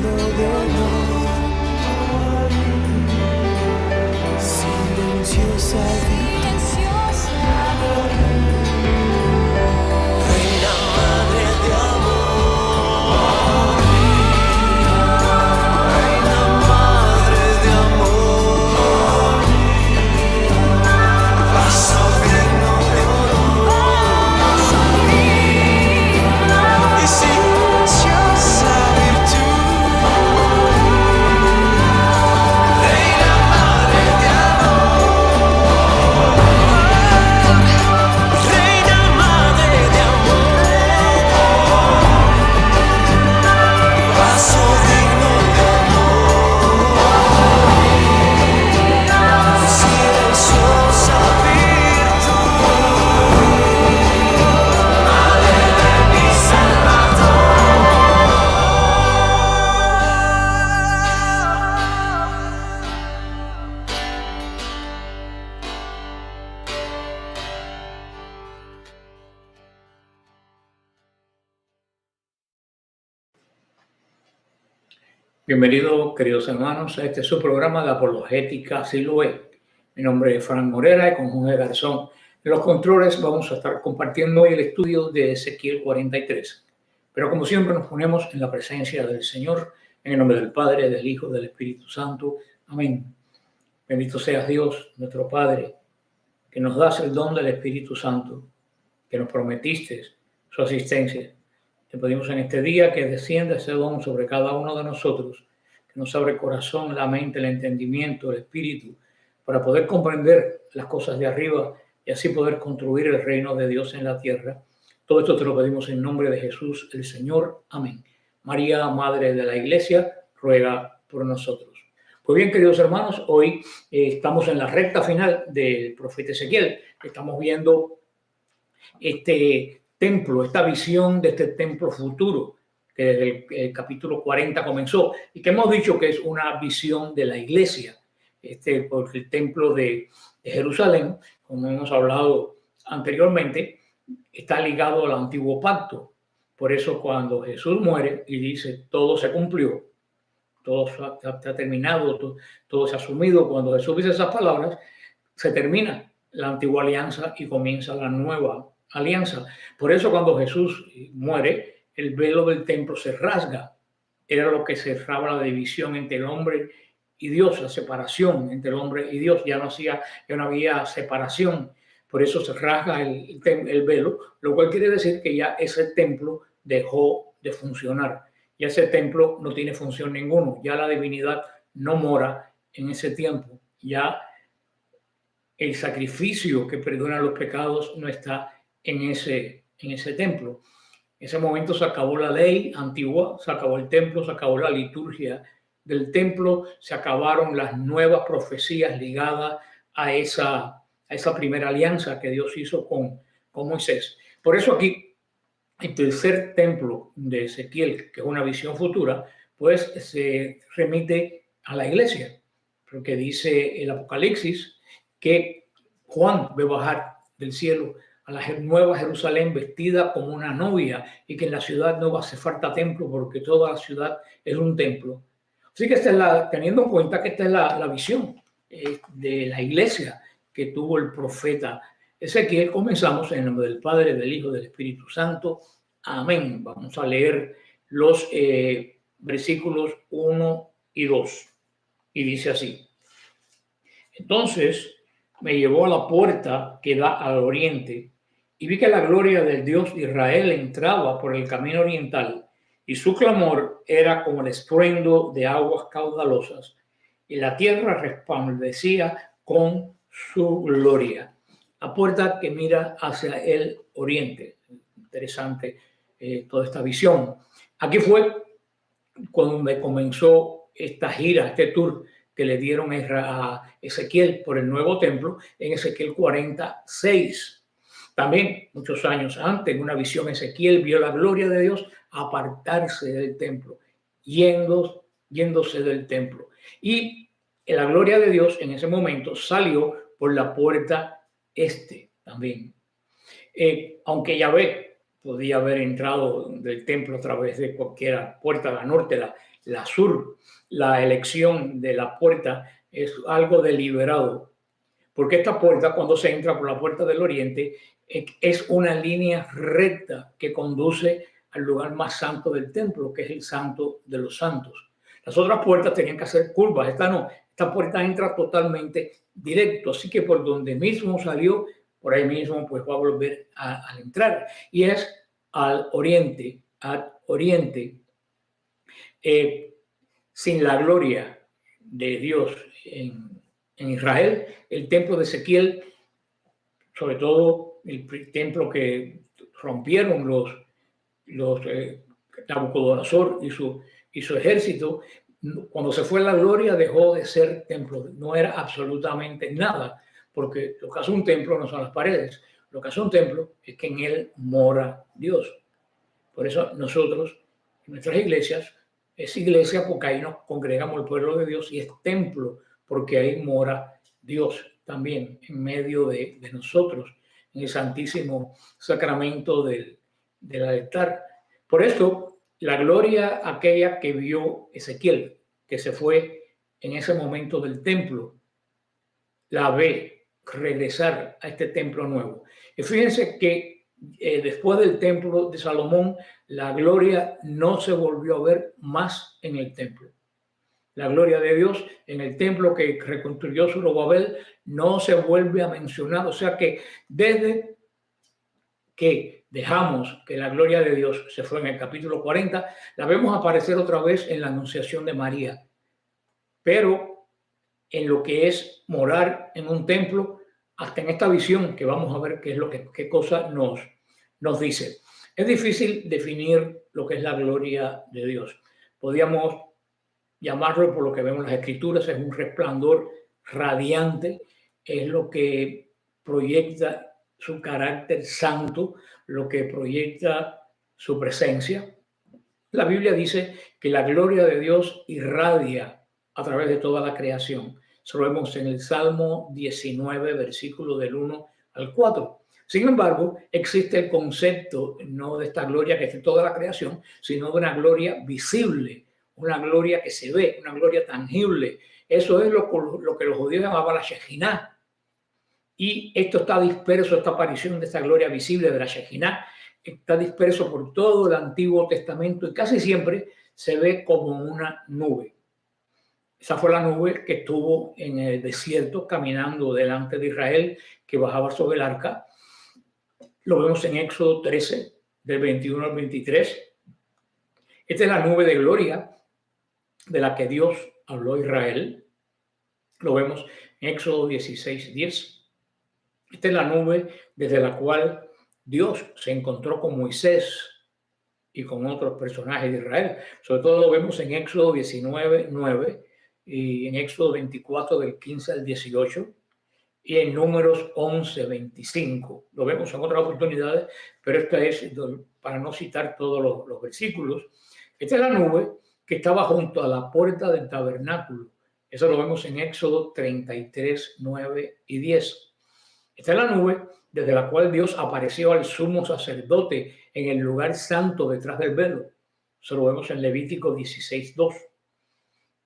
de honor, silenciosa Reina Madre de amor, Reina Madre de amor, vaso digno de honor y silenciosa virtud. Reina Madre de amor, Reina Madre de amor, vaso digno de honor, silenciosa virtud. Madre de mi Salvador. Bienvenidos, queridos hermanos, a este su programa de Apologética Siloé. Mi nombre es Fran Morera y con Jorge Garzón en los controles vamos a estar compartiendo hoy el estudio de Ezequiel 43. Pero como siempre nos ponemos en la presencia del Señor, en el nombre del Padre, del Hijo, del Espíritu Santo. Amén. Bendito seas Dios, nuestro Padre, que nos das el don del Espíritu Santo, que nos prometiste su asistencia. Te pedimos en este día que descienda ese don sobre cada uno de nosotros, que nos abre el corazón, la mente, el entendimiento, el espíritu, para poder comprender las cosas de arriba y así poder construir el reino de Dios en la tierra. Todo esto te lo pedimos en nombre de Jesús, el Señor. Amén. María, Madre de la Iglesia, ruega por nosotros. Pues bien, queridos hermanos, hoy estamos en la recta final del profeta Ezequiel. Estamos viendo este templo, esta visión de este templo futuro que desde el capítulo 40 comenzó y que hemos dicho que es una visión de la iglesia, porque el templo de Jerusalén, como hemos hablado anteriormente, está ligado al antiguo pacto. Por eso cuando Jesús muere y dice todo se cumplió, todo está terminado, todo se ha asumido, cuando Jesús dice esas palabras, se termina la antigua alianza y comienza la nueva alianza. Por eso cuando Jesús muere, el velo del templo se rasga. Era lo que cerraba la división entre el hombre y Dios, la separación entre el hombre y Dios. Ya no había separación. Por eso se rasga el velo, lo cual quiere decir que ya ese templo dejó de funcionar. Ya ese templo no tiene función ninguna. Ya la divinidad no mora en ese tiempo. Ya el sacrificio que perdona los pecados no está en ese templo. En ese momento se acabó la ley antigua, se acabó el templo, se acabó la liturgia del templo, se acabaron las nuevas profecías ligadas a esa primera alianza que Dios hizo con Moisés. Por eso aquí el tercer templo de Ezequiel, que es una visión futura, pues se remite a la iglesia, porque dice el Apocalipsis que Juan ve bajar del cielo a la nueva Jerusalén vestida como una novia y que en la ciudad no va a hacer falta templo porque toda la ciudad es un templo. Así que teniendo en cuenta que esta es la visión de la iglesia que tuvo el profeta Ezequiel, comenzamos en el nombre del Padre, del Hijo, del Espíritu Santo. Amén. Vamos a leer los versículos 1 y 2. Y dice así: entonces me llevó a la puerta que da al oriente y vi que la gloria del Dios de Israel entraba por el camino oriental y su clamor era como el estruendo de aguas caudalosas y la tierra resplandecía con su gloria. La puerta que mira hacia el oriente. Interesante toda esta visión. Aquí fue cuando me comenzó esta gira, este tour que le dieron a Ezequiel por el nuevo templo en Ezequiel 46. También, muchos años antes, en una visión, Ezequiel vio la gloria de Dios apartarse del templo, yéndose del templo. Y la gloria de Dios en ese momento salió por la puerta este también. Aunque Yahvé podía haber entrado del templo a través de cualquier puerta, la norte, la sur. La elección de la puerta es algo deliberado, porque esta puerta, cuando se entra por la puerta del oriente, es una línea recta que conduce al lugar más santo del templo, que es el Santo de los Santos. Las otras puertas tenían que hacer curvas, esta no, esta puerta entra totalmente directo, así que por donde mismo salió, por ahí mismo pues va a volver a entrar, y es al oriente, sin la gloria de Dios en Israel. El templo de Ezequiel, sobre todo el templo que rompieron los Nabucodonosor y su ejército, cuando se fue la gloria dejó de ser templo, no era absolutamente nada, porque lo que hace un templo no son las paredes, lo que hace un templo es que en él mora Dios. Por eso nosotros, en nuestras iglesias, es iglesia porque ahí nos congregamos el pueblo de Dios, y es templo porque ahí mora Dios también en medio de nosotros, en el santísimo sacramento del altar. Por esto, la gloria aquella que vio Ezequiel, que se fue en ese momento del templo, la ve regresar a este templo nuevo. Y fíjense que después del templo de Salomón, la gloria no se volvió a ver más en el templo. La gloria de Dios en el templo que reconstruyó Zorobabel no se vuelve a mencionar. O sea que desde que dejamos que la gloria de Dios se fue en el capítulo 40, la vemos aparecer otra vez en la Anunciación de María. Pero en lo que es morar en un templo, hasta en esta visión que vamos a ver qué cosa nos dice. Es difícil definir lo que es la gloria de Dios. Podríamos llamarlo, por lo que vemos en las Escrituras, es un resplandor radiante, es lo que proyecta su carácter santo, lo que proyecta su presencia. La Biblia dice que la gloria de Dios irradia a través de toda la creación. Eso lo vemos en el Salmo 19, versículo del 1 al 4. Sin embargo, existe el concepto no de esta gloria que es de toda la creación, sino de una gloria visible, una gloria que se ve, una gloria tangible. Eso es lo que los judíos llamaban la Shejinah. Y esto está disperso, esta aparición de esta gloria visible de la Shejinah, está disperso por todo el Antiguo Testamento y casi siempre se ve como una nube. Esa fue la nube que estuvo en el desierto caminando delante de Israel, que bajaba sobre el arca. Lo vemos en Éxodo 13, del 21 al 23. Esta es la nube de gloria de la que Dios habló a Israel. Lo vemos en Éxodo 16, 10. Esta es la nube desde la cual Dios se encontró con Moisés y con otros personajes de Israel. Sobre todo lo vemos en Éxodo 19, 9 y en Éxodo 24 del 15 al 18 y en Números 11, 25. Lo vemos en otras oportunidades, pero esta es para no citar todos los versículos. Esta es la nube que estaba junto a la puerta del tabernáculo. Eso lo vemos en Éxodo 33, 9 y 10. Esta es la nube desde la cual Dios apareció al sumo sacerdote en el lugar santo detrás del velo. Eso lo vemos en Levítico 16, 2.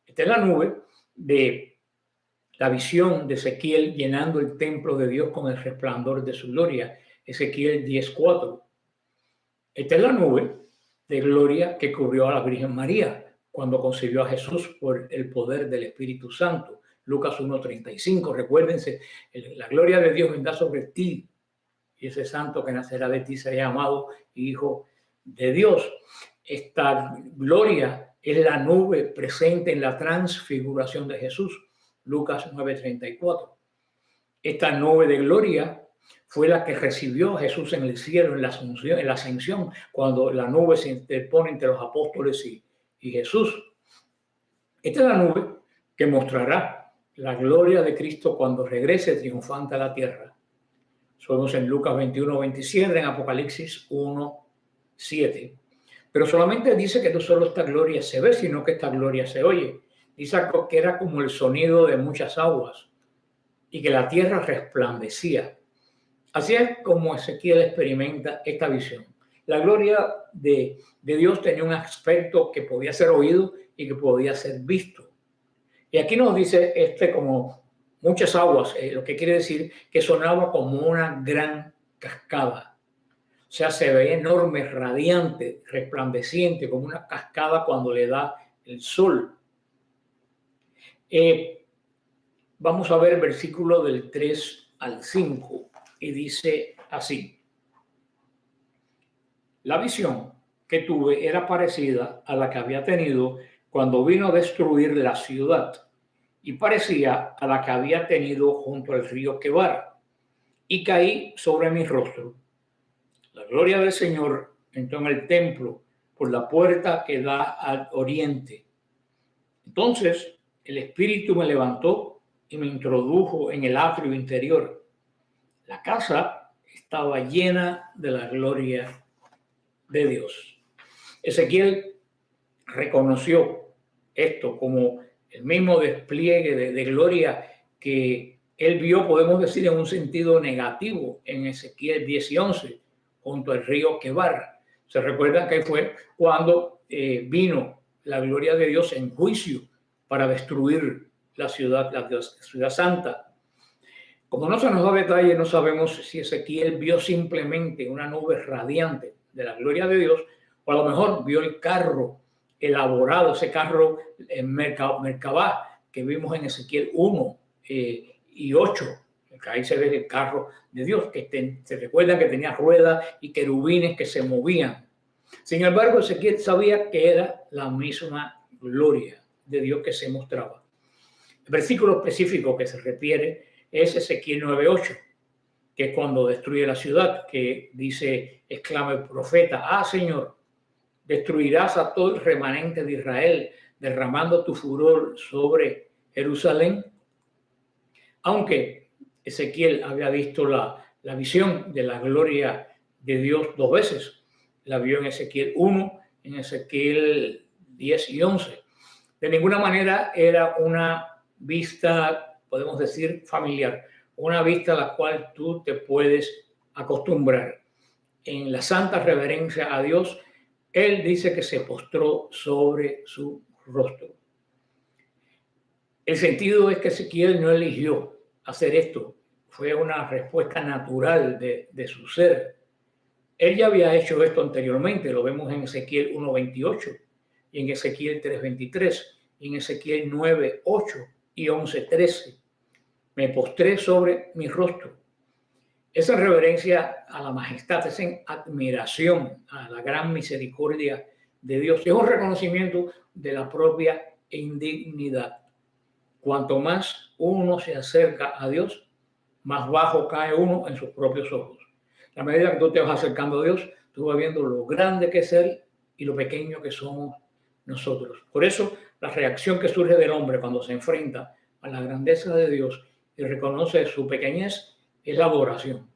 Esta es la nube de la visión de Ezequiel llenando el templo de Dios con el resplandor de su gloria. Ezequiel 10, 4. Esta es la nube de gloria que cubrió a la Virgen María cuando concibió a Jesús por el poder del Espíritu Santo. Lucas 1:35. Recuérdense, la gloria de Dios vendrá sobre ti y ese santo que nacerá de ti será llamado Hijo de Dios. Esta gloria es la nube presente en la transfiguración de Jesús. Lucas 9:34. Esta nube de gloria fue la que recibió a Jesús en el cielo, en la ascensión, cuando la nube se interpone entre los apóstoles y Jesús. Esta es la nube que mostrará la gloria de Cristo cuando regrese triunfante a la tierra. Somos en Lucas 21:27, en Apocalipsis 1:7. Pero solamente dice que no solo esta gloria se ve, sino que esta gloria se oye. Dice que era como el sonido de muchas aguas y que la tierra resplandecía. Así es como Ezequiel experimenta esta visión. La gloria de Dios tenía un aspecto que podía ser oído y que podía ser visto. Y aquí nos dice como muchas aguas, lo que quiere decir que sonaba como una gran cascada. O sea, se veía enorme, radiante, resplandeciente, como una cascada cuando le da el sol. Vamos a ver el versículo del 3 al 5 y dice así: la visión que tuve era parecida a la que había tenido cuando vino a destruir la ciudad y parecía a la que había tenido junto al río Quebar, y caí sobre mi rostro. La gloria del Señor entró en el templo por la puerta que da al oriente. Entonces el Espíritu me levantó y me introdujo en el atrio interior. La casa estaba llena de la gloria de Dios. Ezequiel reconoció esto como el mismo despliegue de gloria que él vio, podemos decir, en un sentido negativo en Ezequiel 10 y 11, junto al río Quebar. Se recuerdan que fue cuando vino la gloria de Dios en juicio para destruir la ciudad santa. Como no se nos da detalle, no sabemos si Ezequiel vio simplemente una nube radiante de la gloria de Dios, o a lo mejor vio el carro elaborado, ese carro en Merkabah que vimos en Ezequiel 1 y 8. Ahí se ve el carro de Dios, que se recuerda que tenía ruedas y querubines que se movían. Sin embargo, Ezequiel sabía que era la misma gloria de Dios que se mostraba. El versículo específico que se refiere es Ezequiel 9:8, que es cuando destruye la ciudad, que dice, exclama el profeta: ah, Señor, destruirás a todo el remanente de Israel, derramando tu furor sobre Jerusalén. Aunque Ezequiel había visto la visión de la gloria de Dios 2 veces, la vio en Ezequiel 1, en Ezequiel 10 y 11. De ninguna manera era una vista, podemos decir, familiar, una vista a la cual tú te puedes acostumbrar. En la santa reverencia a Dios, él dice que se postró sobre su rostro. El sentido es que Ezequiel no eligió hacer esto, fue una respuesta natural de su ser. Él ya había hecho esto anteriormente, lo vemos en Ezequiel 1:28 y en Ezequiel 3:23 y en Ezequiel 9:8 y 11:13. Me postré sobre mi rostro. Esa reverencia a la majestad, es en admiración a la gran misericordia de Dios. Es un reconocimiento de la propia indignidad. Cuanto más uno se acerca a Dios, más bajo cae uno en sus propios ojos. A medida que tú te vas acercando a Dios, tú vas viendo lo grande que es Él y lo pequeño que somos nosotros. Por eso, la reacción que surge del hombre cuando se enfrenta a la grandeza de Dios y reconoce su pequeñez es la adoración.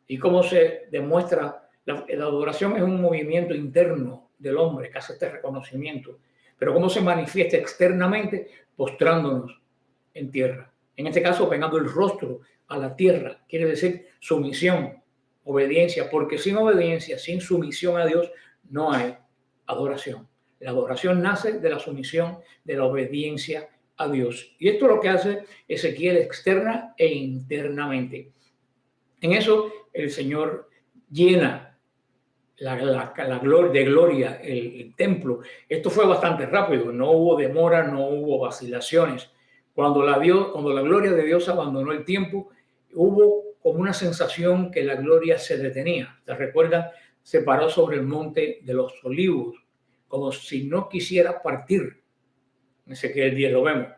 ¿Y cómo se demuestra? La adoración es un movimiento interno del hombre que hace este reconocimiento. Pero ¿cómo se manifiesta externamente? Postrándonos en tierra. En este caso, pegando el rostro a la tierra. Quiere decir sumisión, obediencia, porque sin obediencia, sin sumisión a Dios, no hay adoración. La adoración nace de la sumisión, de la obediencia a Dios. Y esto es lo que hace Ezequiel externa e internamente. En eso el Señor llena la gloria, el templo. Esto fue bastante rápido, no hubo demora, no hubo vacilaciones. Cuando la gloria de Dios abandonó el tiempo, hubo como una sensación que la gloria se detenía. ¿Se recuerdan? Se paró sobre el monte de los olivos, como si no quisiera partir. En Ezequiel 10 lo vemos.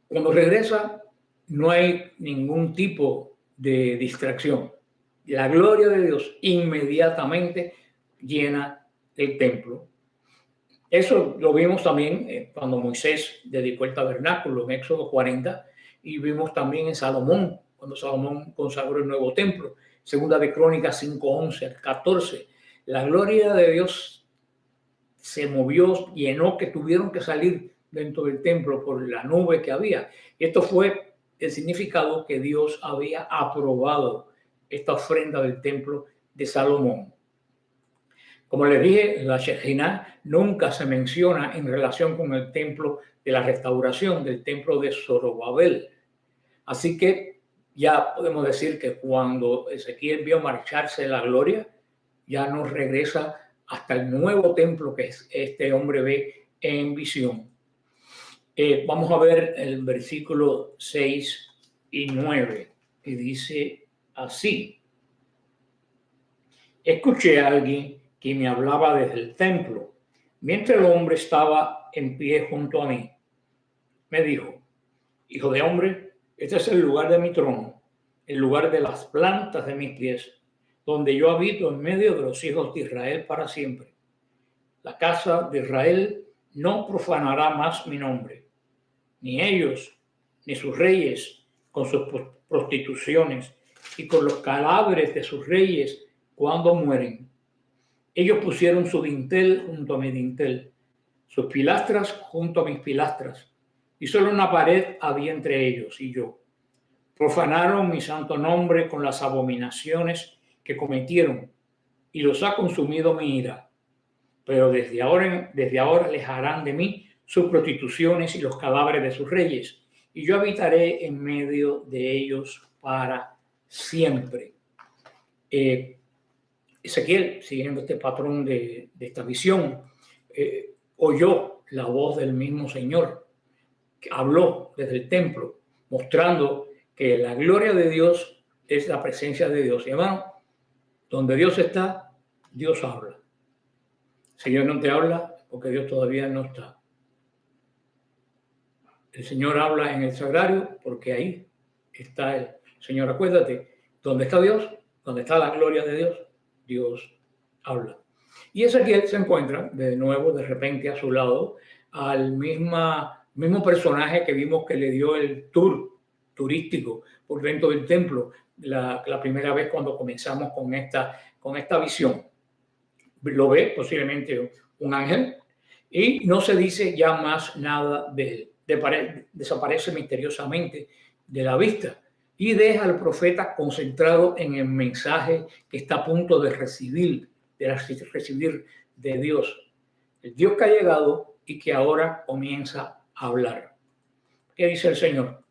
Cuando regresa, no hay ningún tipo de distracción. La gloria de Dios inmediatamente llena el templo. Eso lo vimos también cuando Moisés dedicó el tabernáculo en Éxodo 40 y vimos también en Salomón, cuando Salomón consagró el nuevo templo. Segunda de Crónicas 5:11 al 14. La gloria de Dios se movió, llenó, que tuvieron que salir dentro del templo por la nube que había. Esto fue el significado que Dios había aprobado esta ofrenda del templo de Salomón. Como les dije, la Shejinah nunca se menciona en relación con el templo de la restauración del templo de Zorobabel. Así que ya podemos decir que cuando Ezequiel vio marcharse la gloria, ya no regresa hasta el nuevo templo que este hombre ve en visión. Vamos a ver el versículo 6 y 9, que dice así: escuché a alguien que me hablaba desde el templo, mientras el hombre estaba en pie junto a mí. Me dijo: hijo de hombre, este es el lugar de mi trono, el lugar de las plantas de mis pies, donde yo habito en medio de los hijos de Israel para siempre. La casa de Israel no profanará más mi nombre, ni ellos, ni sus reyes con sus prostituciones y con los cadáveres de sus reyes cuando mueren. Ellos pusieron su dintel junto a mi dintel, sus pilastras junto a mis pilastras, y solo una pared había entre ellos y yo. Profanaron mi santo nombre con las abominaciones que cometieron, y los ha consumido mi ira. Pero desde ahora alejarán de mí sus prostituciones y los cadáveres de sus reyes, y yo habitaré en medio de ellos para siempre. Ezequiel, siguiendo este patrón de esta visión, oyó la voz del mismo Señor, que habló desde el templo, mostrando que la gloria de Dios es la presencia de Dios. Y hermano, donde Dios está, Dios habla. Si Dios no te habla, porque Dios todavía no está. El Señor habla en el sagrario porque ahí está el Señor. Acuérdate, donde está Dios, donde está la gloria de Dios, Dios habla. Y Ezequiel se encuentra de nuevo, de repente, a su lado, al mismo personaje que vimos que le dio el tour turístico por dentro del templo la primera vez cuando comenzamos con esta visión. Lo ve posiblemente un ángel y no se dice ya más nada de él. Desaparece misteriosamente de la vista y deja al profeta concentrado en el mensaje que está a punto de recibir de Dios. El Dios que ha llegado y que ahora comienza a hablar. ¿Qué dice el Señor?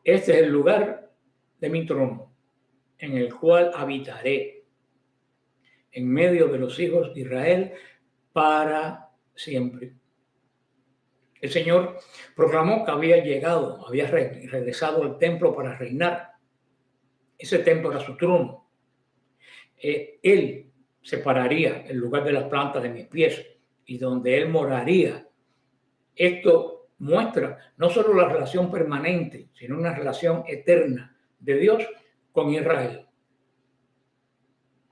Este es el lugar de mi trono, en el cual habitaré en medio de los hijos de Israel para siempre. El Señor proclamó que había llegado, había regresado al templo para reinar. Ese templo era su trono. Él separaría el lugar de las plantas de mis pies y donde él moraría. Esto muestra no solo la relación permanente, sino una relación eterna de Dios con Israel.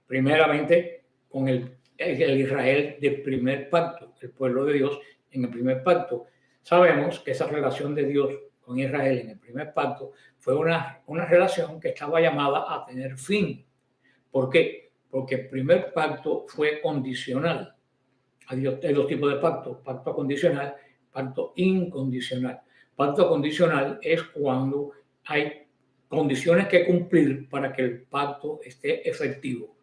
Primeramente con el Israel del primer pacto, el pueblo de Dios en el primer pacto. Sabemos que esa relación de Dios con Israel en el primer pacto fue una relación que estaba llamada a tener fin. ¿Por qué? Porque el primer pacto fue condicional. Hay dos tipos de pacto: pacto condicional, pacto incondicional. Pacto condicional es cuando hay condiciones que cumplir para que el pacto esté efectivo.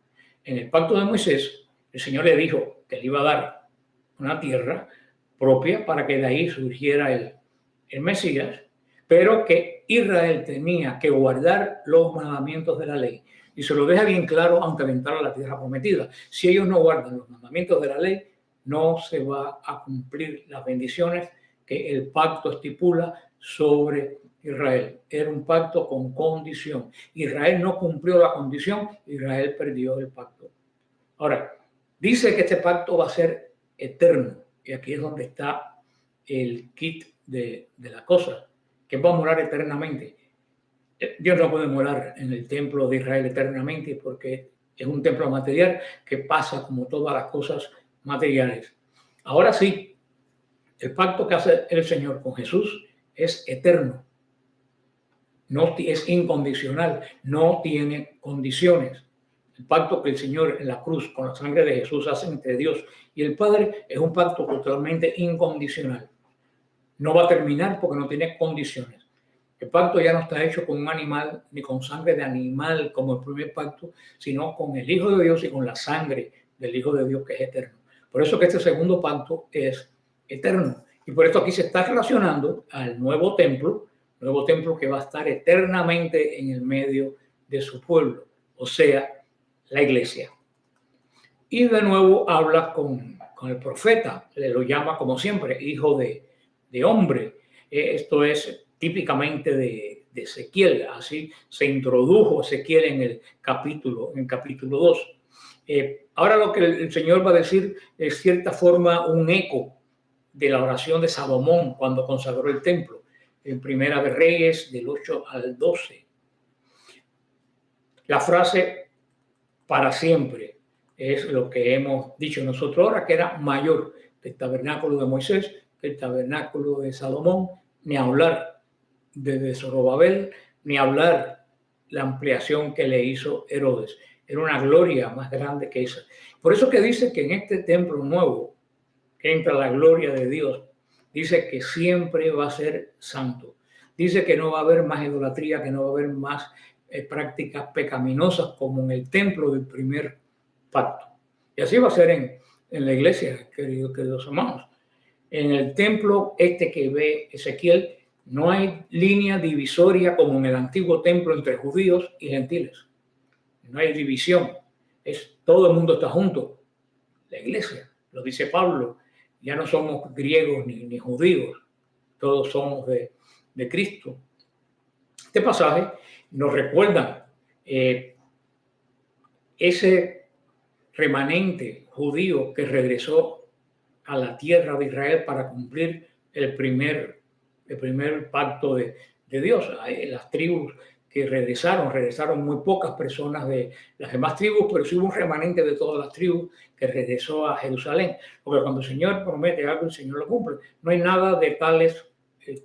En el pacto de Moisés, el Señor le dijo que le iba a dar una tierra propia para que de ahí surgiera el Mesías, pero que Israel tenía que guardar los mandamientos de la ley. Y se lo deja bien claro antes de entrar a la tierra prometida. Si ellos no guardan los mandamientos de la ley, no se va a cumplir las bendiciones que el pacto estipula sobre Israel. Era un pacto con condición. Israel no cumplió la condición, Israel perdió el pacto. Ahora, dice que este pacto va a ser eterno. Y aquí es donde está el kit de la cosa, que va a morar eternamente. Dios no puede morar en el templo de Israel eternamente porque es un templo material que pasa como todas las cosas materiales. Ahora sí, el pacto que hace el Señor con Jesús es eterno. No es incondicional, no tiene condiciones. El pacto que el Señor en la cruz con la sangre de Jesús hace entre Dios y el Padre es un pacto totalmente incondicional. No va a terminar porque no tiene condiciones. El pacto ya no está hecho con un animal ni con sangre de animal como el primer pacto, sino con el Hijo de Dios y con la sangre del Hijo de Dios que es eterno. Por eso que este segundo pacto es eterno. Y por esto aquí se está relacionando al nuevo templo que va a estar eternamente en el medio de su pueblo, o sea, la iglesia. Y de nuevo habla con el profeta, le lo llama como siempre, hijo de hombre. Esto es típicamente de Ezequiel, así se introdujo Ezequiel en el capítulo 2. Ahora lo que el Señor va a decir es cierta forma un eco de la oración de Salomón cuando consagró el templo, en Primera de Reyes del 8 al 12. La frase para siempre es lo que hemos dicho nosotros ahora, que era mayor que el tabernáculo de Moisés, que el tabernáculo de Salomón, ni hablar de Zorobabel, ni hablar la ampliación que le hizo Herodes. Era una gloria más grande que esa. Por eso que dice que en este templo nuevo, que entra la gloria de Dios, dice que siempre va a ser santo. Dice que no va a haber más idolatría, que no va a haber más prácticas pecaminosas como en el templo del primer pacto. Y así va a ser en la iglesia, queridos hermanos. En el templo que ve Ezequiel, no hay línea divisoria como en el antiguo templo entre judíos y gentiles. No hay división. Todo el mundo está junto. La iglesia, lo dice Pablo, ya no somos griegos ni judíos, todos somos de Cristo. Este pasaje nos recuerda ese remanente judío que regresó a la tierra de Israel para cumplir el primer pacto de Dios. Las tribus que regresaron muy pocas personas de las demás tribus, pero sí hubo un remanente de todas las tribus que regresó a Jerusalén. Porque cuando el Señor promete algo, el Señor lo cumple. No hay nada de tales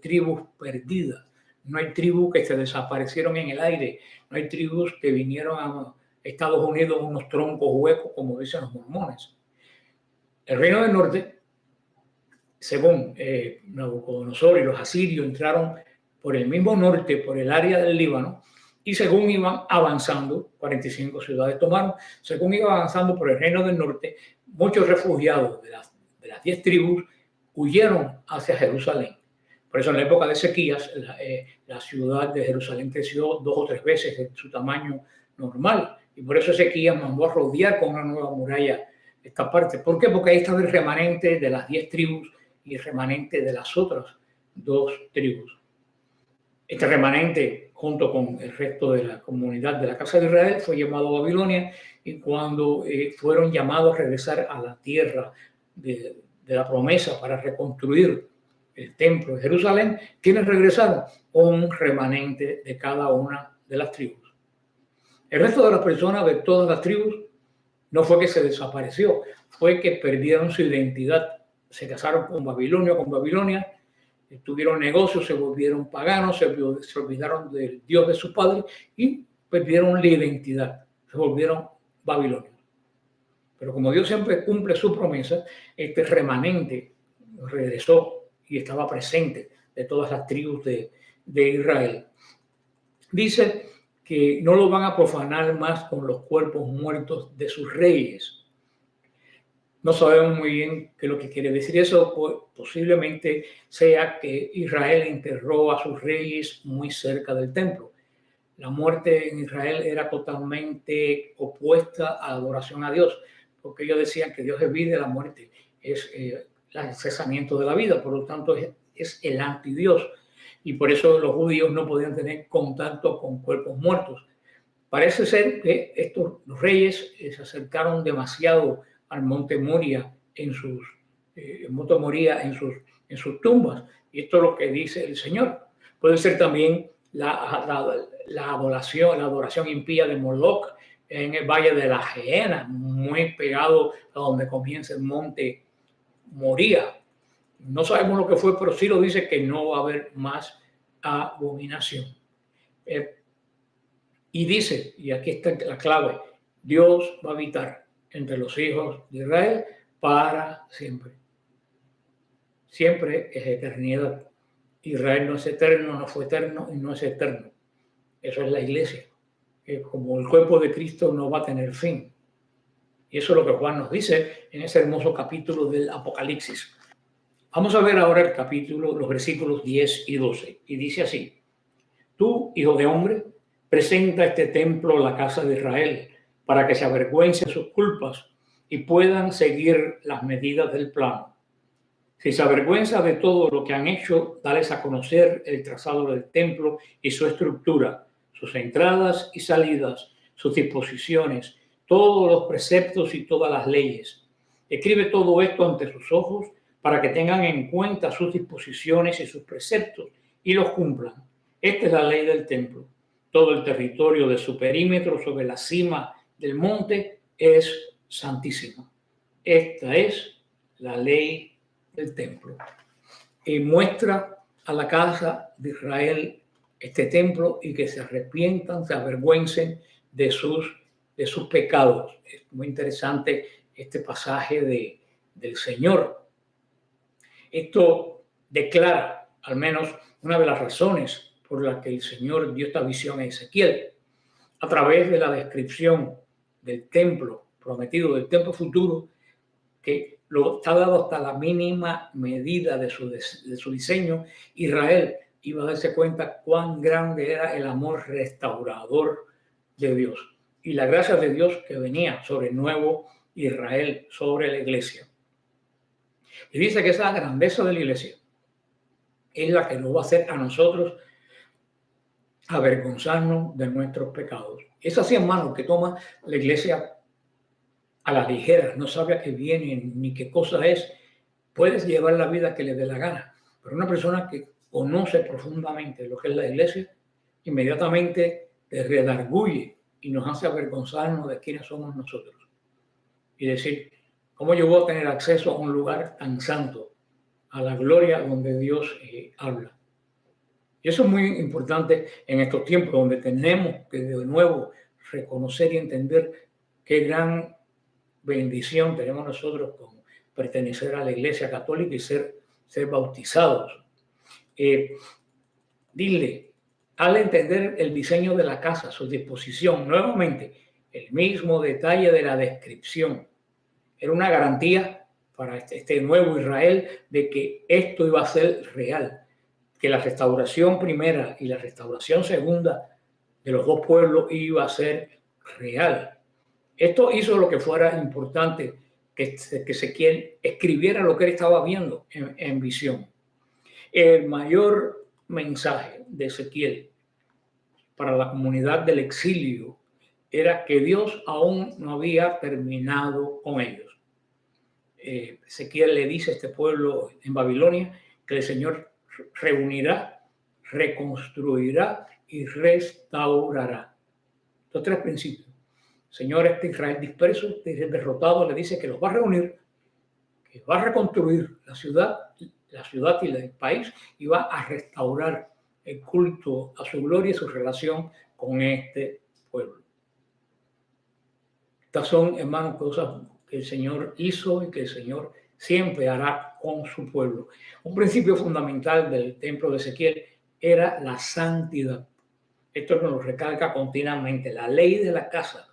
tribus perdidas. No hay tribus que se desaparecieron en el aire. No hay tribus que vinieron a Estados Unidos unos troncos huecos, como dicen los mormones. El reino del norte, según Nabucodonosor y los asirios, entraron por el mismo norte, por el área del Líbano, y según iban avanzando, 45 ciudades tomaron, según iban avanzando por el reino del norte, muchos refugiados de las 10 tribus huyeron hacia Jerusalén. Por eso en la época de Ezequías, la ciudad de Jerusalén creció 2 o 3 veces en su tamaño normal, y por eso Ezequías mandó a rodear con una nueva muralla esta parte. ¿Por qué? Porque ahí estaba el remanente de las 10 tribus y el remanente de las otras 2 tribus. Este remanente, junto con el resto de la comunidad de la casa de Israel, fue llamado a Babilonia, y cuando fueron llamados a regresar a la tierra de la promesa para reconstruir el templo de Jerusalén, ¿quiénes regresaron? Un remanente de cada una de las tribus. El resto de las personas de todas las tribus no fue que se desapareció, fue que perdieron su identidad. Se casaron con Babilonia, tuvieron negocios, se volvieron paganos, se olvidaron del Dios de sus padres y perdieron la identidad, se volvieron babilonios. Pero como Dios siempre cumple su promesa, este remanente regresó y estaba presente de todas las tribus de Israel. Dice que no lo van a profanar más con los cuerpos muertos de sus reyes. No sabemos muy bien qué es lo que quiere decir eso, pues posiblemente sea que Israel enterró a sus reyes muy cerca del templo. La muerte en Israel era totalmente opuesta a la adoración a Dios, porque ellos decían que Dios es vida y la muerte es el cesamiento de la vida, por lo tanto es el antidios, y por eso los judíos no podían tener contacto con cuerpos muertos. Parece ser que los reyes se acercaron demasiado al monte Moria en sus tumbas, y esto es lo que dice el Señor. Puede ser también la adoración impía de Moloch en el valle de la Gehenna, muy pegado a donde comienza el monte Moria. No sabemos lo que fue, pero sí lo dice que no va a haber más abominación. Y dice, y aquí está la clave, Dios va a habitar entre los hijos de Israel para siempre. Siempre es eternidad. Israel no es eterno, no fue eterno y no es eterno. Eso es la iglesia. Como el cuerpo de Cristo no va a tener fin. Y eso es lo que Juan nos dice en ese hermoso capítulo del Apocalipsis. Vamos a ver ahora el capítulo, los versículos 10 y 12. Y dice así: Tú, hijo de hombre, presenta este templo a la casa de Israel para que se avergüencen sus culpas y puedan seguir las medidas del plano. Si se avergüenza de todo lo que han hecho, dales a conocer el trazado del templo y su estructura, sus entradas y salidas, sus disposiciones, todos los preceptos y todas las leyes. Escribe todo esto ante sus ojos para que tengan en cuenta sus disposiciones y sus preceptos y los cumplan. Esta es la ley del templo. Todo el territorio de su perímetro sobre la cima del monte es santísimo. Esta es la ley del templo. Y muestra a la casa de Israel este templo y que se arrepientan, se avergüencen de sus pecados. Es muy interesante este pasaje del Señor. Esto declara al menos una de las razones por las que el Señor dio esta visión a Ezequiel, a través de la descripción del templo prometido, del templo futuro, que lo está dado hasta la mínima medida de su diseño. Israel iba a darse cuenta cuán grande era el amor restaurador de Dios y la gracia de Dios que venía sobre el nuevo Israel, sobre la iglesia. Y dice que esa grandeza de la iglesia es la que nos va a hacer a nosotros avergonzarnos de nuestros pecados. Es así, hermano, que toma la iglesia a la ligera, no sabe a qué viene ni qué cosa es. Puedes llevar la vida que le dé la gana, pero una persona que conoce profundamente lo que es la iglesia, inmediatamente te redarguye y nos hace avergonzarnos de quiénes somos nosotros. Y decir, ¿cómo yo voy a tener acceso a un lugar tan santo, a la gloria donde Dios habla? Y eso es muy importante en estos tiempos donde tenemos que de nuevo reconocer y entender qué gran bendición tenemos nosotros con pertenecer a la Iglesia Católica y ser bautizados. Dile, al entender el diseño de la casa, su disposición, nuevamente, el mismo detalle de la descripción. Era una garantía para este nuevo Israel de que esto iba a ser real, que la restauración primera y la restauración segunda de los dos pueblos iba a ser real. Esto hizo lo que fuera importante, que Ezequiel escribiera lo que él estaba viendo en visión. El mayor mensaje de Ezequiel para la comunidad del exilio era que Dios aún no había terminado con ellos. Ezequiel le dice a este pueblo en Babilonia que el Señor reunirá, reconstruirá y restaurará. Estos tres principios. Señor, este Israel disperso, este Israel derrotado, le dice que los va a reunir, que va a reconstruir la ciudad y el país, y va a restaurar el culto a su gloria y su relación con este pueblo. Estas son, hermanos, cosas que el Señor hizo y que el Señor siempre hará con su pueblo. Un principio fundamental del templo de Ezequiel era la santidad. Esto nos lo recalca continuamente. La ley de la casa,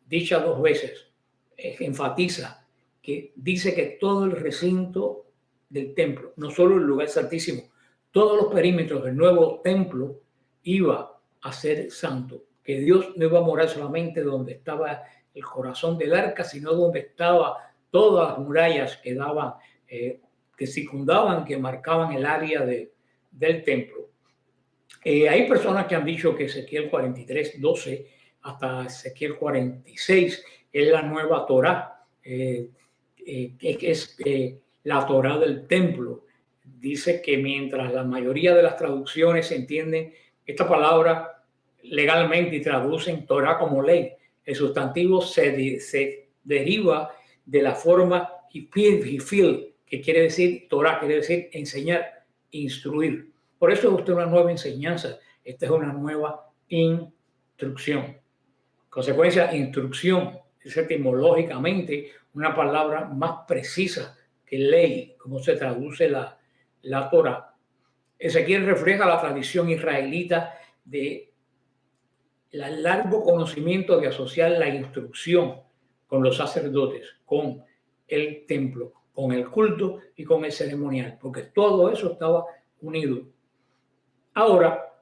dicha dos veces, enfatiza que dice que todo el recinto del templo, no solo el lugar santísimo, todos los perímetros del nuevo templo iba a ser santo, que Dios no iba a morar solamente donde estaba el corazón del arca, sino donde estaban todas las murallas que daban, que circundaban, que marcaban el área del templo. Hay personas que han dicho que Ezequiel 43:12 hasta Ezequiel 46 es la nueva Torá, que es la Torá del templo. Dice que mientras la mayoría de las traducciones entienden esta palabra legalmente y traducen Torá como ley, el sustantivo se deriva de la forma hifil, que quiere decir Torá, quiere decir enseñar, instruir. Por eso es una nueva enseñanza, esta es una nueva instrucción. Consecuencia, instrucción es etimológicamente una palabra más precisa que ley, como se traduce la Torá. Ezequiel refleja la tradición israelita de el largo conocimiento de asociar la instrucción con los sacerdotes, con el templo, con el culto y con el ceremonial, porque todo eso estaba unido. Ahora,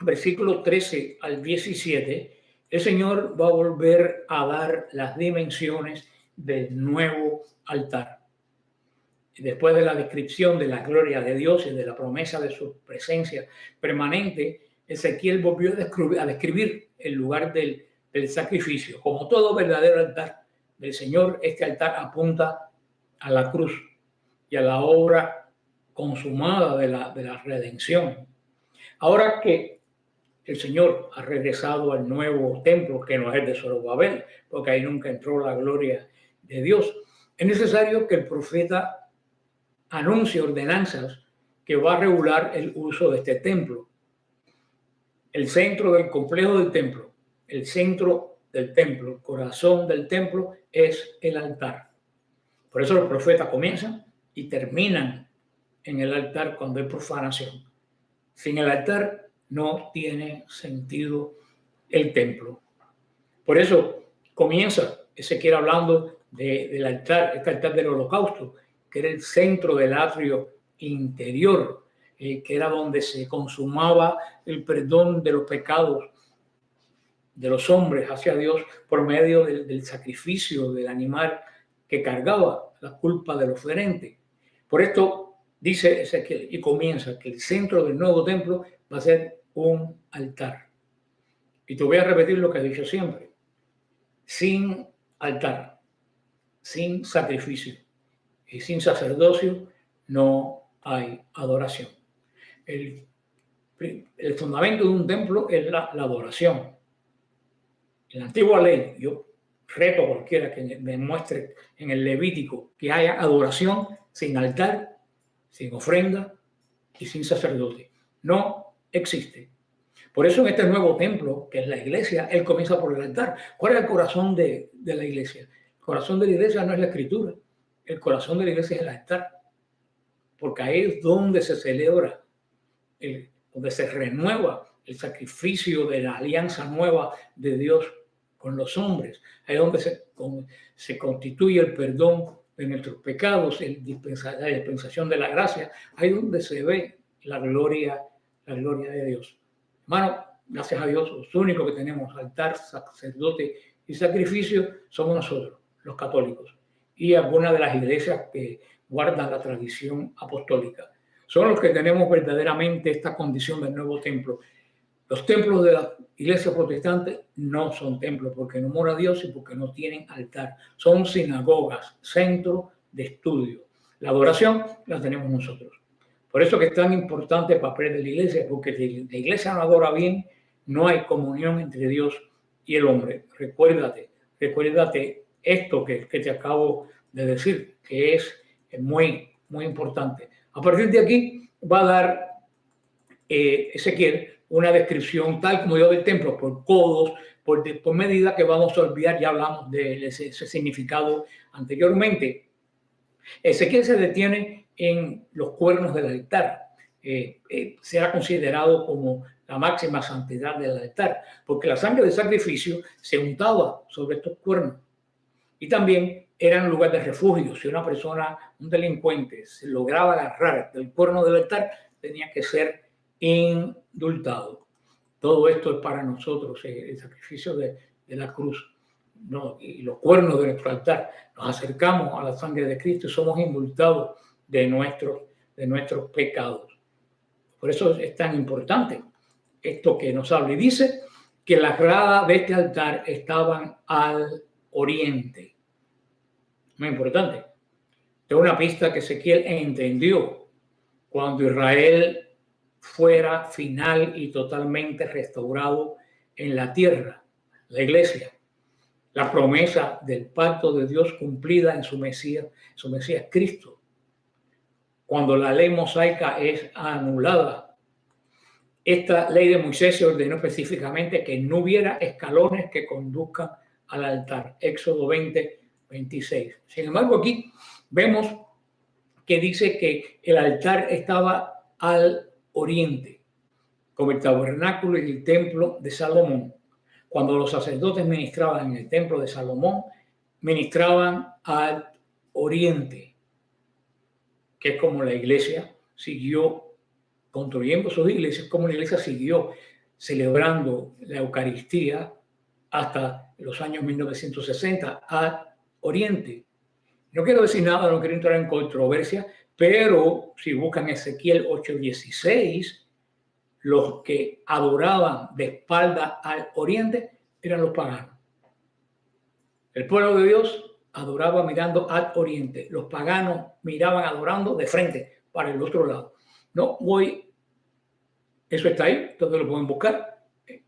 versículo 13 al 17, el Señor va a volver a dar las dimensiones del nuevo altar. Después de la descripción de la gloria de Dios y de la promesa de su presencia permanente, Ezequiel volvió a describir el lugar del sacrificio. Como todo verdadero altar del Señor, este altar apunta a la cruz y a la obra consumada de la redención. Ahora que el Señor ha regresado al nuevo templo, que no es el de Zorobabel, porque ahí nunca entró la gloria de Dios, es necesario que el profeta anuncie ordenanzas que va a regular el uso de este templo. El centro del complejo del templo, el centro del templo, el corazón del templo es el altar. Por eso los profetas comienzan y terminan en el altar cuando hay profanación. Sin el altar no tiene sentido el templo. Por eso comienza Ezequiel hablando del altar, este altar del holocausto, que era el centro del atrio interior, que era donde se consumaba el perdón de los pecados de los hombres hacia Dios por medio del sacrificio del animal que cargaba la culpa del oferente. Por esto dice Ezequiel y comienza que el centro del nuevo templo va a ser un altar. Y te voy a repetir lo que he dicho siempre. Sin altar, sin sacrificio y sin sacerdocio no hay adoración. El fundamento de un templo es la adoración. En la antigua ley, yo reto a cualquiera que me muestre en el Levítico que haya adoración sin altar, sin ofrenda y sin sacerdote. No existe. Por eso en este nuevo templo, que es la iglesia, él comienza por el altar. ¿Cuál es el corazón de la iglesia? El corazón de la iglesia no es la escritura. El corazón de la iglesia es el altar. Porque ahí es donde se celebra, donde se renueva el sacrificio de la alianza nueva de Dios con los hombres. Ahí es donde se constituye el perdón de nuestros pecados, la dispensación de la gracia. Ahí es donde se ve la gloria de Dios. Hermano, gracias a Dios, los únicos que tenemos altar, sacerdote y sacrificio somos nosotros, los católicos, y algunas de las iglesias que guardan la tradición apostólica. Son los que tenemos verdaderamente esta condición del nuevo templo. Los templos de la iglesia protestante no son templos porque no mora Dios y porque no tienen altar. Son sinagogas, centro de estudio. La adoración la tenemos nosotros. Por eso que es tan importante el papel de la iglesia, porque si la iglesia no adora bien, no hay comunión entre Dios y el hombre. Recuérdate esto que te acabo de decir, que es muy, muy importante. A partir de aquí va a dar Ezequiel una descripción tal como yo del templo, por codos, por medida que vamos a olvidar, ya hablamos de ese significado anteriormente. Ezequiel se detiene en los cuernos del altar. Será considerado como la máxima santidad del altar, porque la sangre del sacrificio se untaba sobre estos cuernos y también eran lugar de refugio. Si una persona, un delincuente, se lograba agarrar del cuerno del altar, tenía que ser indultado. Todo esto es para nosotros, el sacrificio de la cruz, ¿no? Y los cuernos de nuestro altar. Nos acercamos a la sangre de Cristo y somos indultados de nuestros pecados. Por eso es tan importante esto que nos habla. Y dice que las gradas de este altar estaban al oriente. Muy importante. Es una pista que Ezequiel entendió cuando Israel fuera final y totalmente restaurado en la tierra, la iglesia. La promesa del pacto de Dios cumplida en su Mesías Cristo. Cuando la ley mosaica es anulada, esta ley de Moisés se ordenó específicamente que no hubiera escalones que conduzcan al altar. Éxodo 20:26. Sin embargo, aquí vemos que dice que el altar estaba al oriente, como el tabernáculo y el templo de Salomón. Cuando los sacerdotes ministraban en el templo de Salomón, ministraban al oriente, que es como la iglesia siguió construyendo sus iglesias, como la iglesia siguió celebrando la Eucaristía hasta los años 1960 al oriente. No quiero decir nada, no quiero entrar en controversia, pero si buscan Ezequiel 8:16, los que adoraban de espalda al oriente eran los paganos. El pueblo de Dios adoraba mirando al oriente. Los paganos miraban adorando de frente para el otro lado. No voy, eso está ahí, todos lo pueden buscar.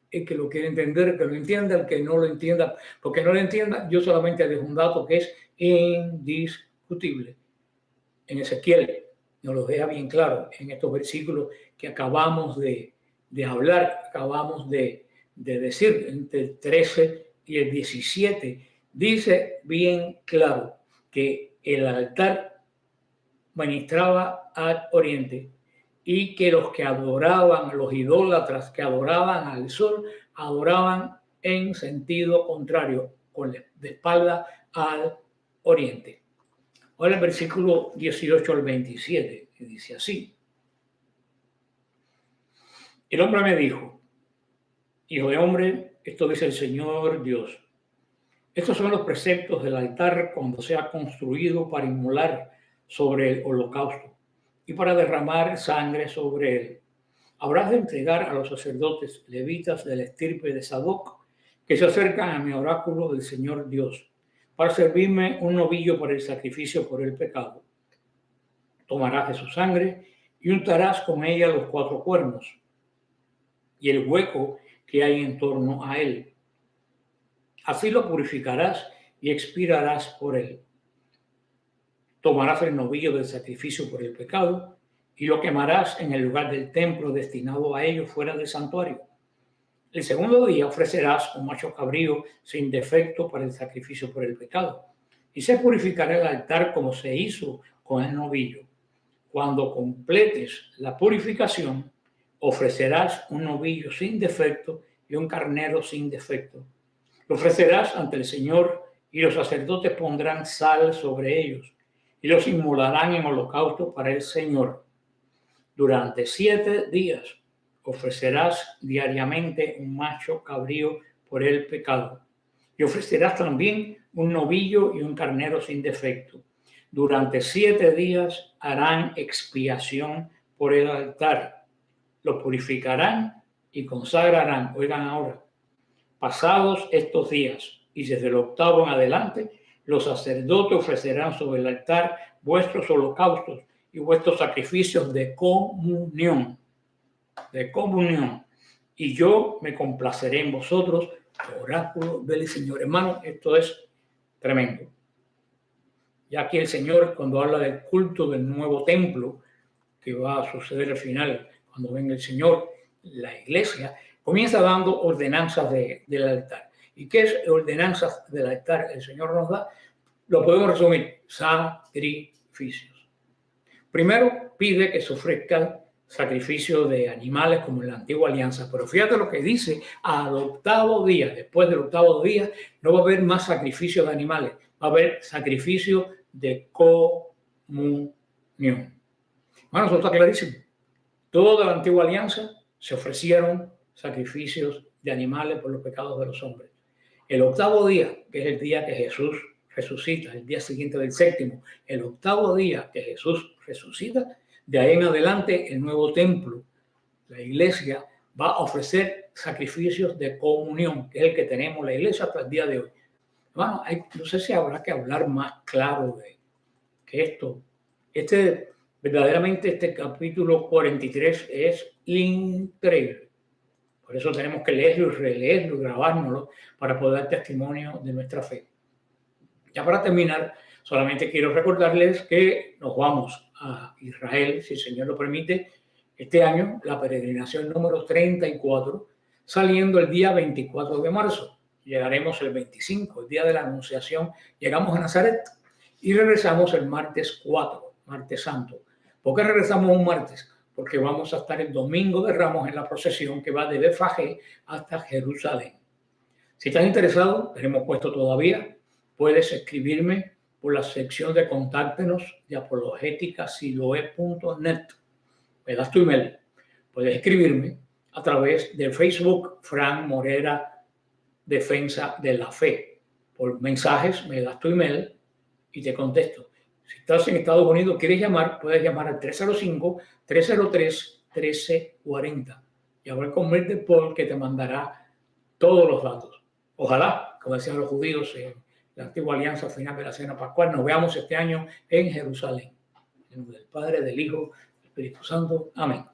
El que lo quiere entender, que lo entienda, el que no lo entienda, porque no lo entienda, yo solamente dejo un dato que es indiscutible. En Ezequiel nos lo deja bien claro en estos versículos que acabamos de hablar, acabamos de decir, entre el 13 y el 17, dice bien claro que el altar ministraba al oriente y que los que adoraban, los idólatras que adoraban al sol, adoraban en sentido contrario, de espalda al oriente. Ahora el versículo 18 al 27, que dice así. El hombre me dijo, hijo de hombre, esto dice el Señor Dios. Estos son los preceptos del altar cuando sea construido para inmolar sobre el holocausto y para derramar sangre sobre él. Habrás de entregar a los sacerdotes levitas de la estirpe de Sadoc que se acercan a mi oráculo del Señor Dios para servirme un novillo para el sacrificio por el pecado. Tomarás de su sangre y untarás con ella los 4 cuernos y el hueco que hay en torno a él. Así lo purificarás y expirarás por él. Tomarás el novillo del sacrificio por el pecado y lo quemarás en el lugar del templo destinado a ello fuera del santuario. El segundo día ofrecerás un macho cabrío sin defecto para el sacrificio por el pecado y se purificará el altar como se hizo con el novillo. Cuando completes la purificación, ofrecerás un novillo sin defecto y un carnero sin defecto. Lo ofrecerás ante el Señor y los sacerdotes pondrán sal sobre ellos y los inmolarán en holocausto para el Señor. Durante 7 días ofrecerás diariamente un macho cabrío por el pecado y ofrecerás también un novillo y un carnero sin defecto. Durante 7 días harán expiación por el altar. Lo purificarán y consagrarán. Oigan ahora, pasados estos días y desde el 8º en adelante, los sacerdotes ofrecerán sobre el altar vuestros holocaustos y vuestros sacrificios de comunión. Y yo me complaceré en vosotros, oráculo del Señor. Hermano, esto es tremendo. Ya aquí el Señor, cuando habla del culto del nuevo templo, que va a suceder al final, cuando venga el Señor, la iglesia, comienza dando ordenanzas del altar. ¿Y qué es ordenanzas del altar? El Señor nos da, lo podemos resumir, sacrificios. Primero, pide que se ofrezcan sacrificios de animales como en la antigua alianza. Pero fíjate lo que dice, al 8º día, después del 8º día, no va a haber más sacrificios de animales, va a haber sacrificios de comunión. Bueno, eso está clarísimo. Toda la antigua alianza se ofrecieron sacrificios de animales por los pecados de los hombres. El 8º día, que es el día que Jesús resucita, el día siguiente del 7º, el 8º día que Jesús resucita, de ahí en adelante el nuevo templo, la iglesia, va a ofrecer sacrificios de comunión, que es el que tenemos la iglesia hasta el día de hoy. Bueno, no sé si habrá que hablar más claro de que esto. Verdaderamente este capítulo 43 es increíble. Por eso tenemos que leerlo y releerlo y grabárnoslo para poder dar testimonio de nuestra fe. Ya para terminar, solamente quiero recordarles que nos vamos a Israel, si el Señor lo permite, este año, la peregrinación número 34, saliendo el día 24 de marzo. Llegaremos el 25, el día de la Anunciación, llegamos a Nazaret y regresamos el martes 4, martes santo. ¿Por qué regresamos un martes? porque vamos a estar el domingo de Ramos en la procesión que va de Betfagé hasta Jerusalén. Si estás interesado, tenemos puesto todavía, puedes escribirme por la sección de contáctenos de apologéticasiloe.net. Me das tu email. Puedes escribirme a través de Facebook, Fran Morera Defensa de la Fe. Por mensajes me das tu email y te contesto. Si estás en Estados Unidos, quieres llamar, puedes llamar al 305-303-1340. Y hablar con Mildred Paul, que te mandará todos los datos. Ojalá, como decían los judíos en la antigua alianza al final de la cena pascual, nos veamos este año en Jerusalén. En nombre del Padre, del Hijo, del Espíritu Santo. Amén.